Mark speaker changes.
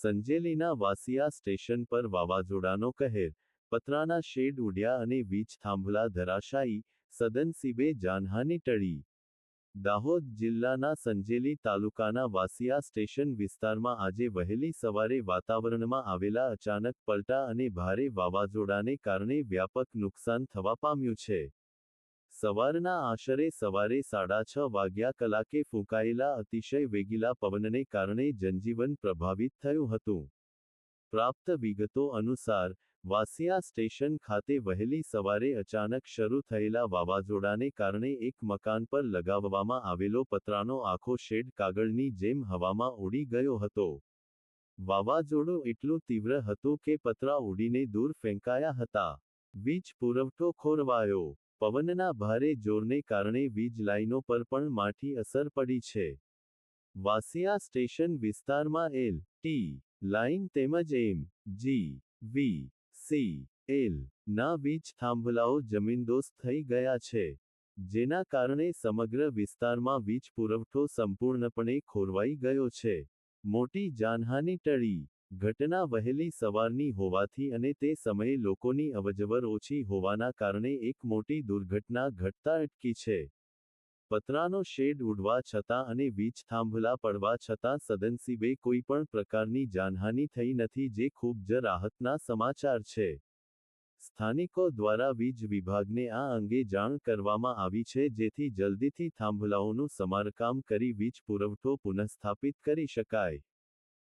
Speaker 1: સંજેલીના Vasiya station પર વાવાઝોડાનો કહેર, પતરાના shade ઉડ્યા અને વીજ થાંભલા ધરાશાયી, સદનસીબે જાનહાનિ ટળી. દાહોદ જિલ્લાના સંજેલી તાલુકાના વાસિયા સ્ટેશન વિસ્તારમાં આજે વહેલી સવારે વાતાવરણમાં આવેલા અચાનક પલટા અને ભારે વાવાઝોડાને કારણે વ્યાપક નુકસાન થવા પામ્યું છે. સવારના આશરે સવારે 6:30 વાગ્યા કલાકે ફૂંકાયેલા અતિશય વેગીલા પવનને કારણે જનજીવન પ્રભાવિત થયું હતું. પ્રાપ્ત વિગતો અનુસાર, વાસિયા સ્ટેશન ખાતે વહેલી સવારે અચાનક શરૂ થયેલા વાવાઝોડાને કારણે એક મકાન પર લગાવવામાં આવેલો પતરાનો આખો શેડ કાગળની જેમ હવામાં ઉડી ગયો હતો. વાવાઝોડું એટલું તીવ્ર હતું કે પતરા ઉડીને દૂર ફેંકાયા હતા. વીજ પુરવઠો ખોરવાયો. પવનના ભારે જોરને કારણે વીજ લાઇનો પર પણ માઠી અસર પડી છે. વાસિયા સ્ટેશન વિસ્તારમાં એલ, ટી, લાઇન તેમજ એમ, જી, વી, સી, એલ, ના વીજ થાંભલાઓ જમીનદોસ્ત થઈ ગયા છે. જેના કારણે સમગ્ર વિસ્તારમાં વીજ પુરવઠો સંપૂર્ણપણે ખોરવાઈ ગયો છે. મોટી જાનહાનિ ટળી. ઘટના વહેલી સવારની હોવાથી અને તે સમયે લોકોની અવરજવર ઓછી હોવાના કારણે એક મોટી દુર્ઘટના ઘટતા અટકી છે. પતરાનો શેડ ઉડવા છતાં અને વીજ થાંભલા પડવા છતાં સદનસીબે કોઈ પણ પ્રકારની જાનહાનિ થઈ નથી, જે ખૂબ જ રાહતના સમાચાર છે. સ્થાનિકો દ્વારા વીજ વિભાગને આ અંગે જાણ કરવામાં આવી છે, જેથી જલ્દીથી થાંભલાઓનું સમારકામ કરી વીજ પુરવઠો પુનઃસ્થાપિત કરી શકાય.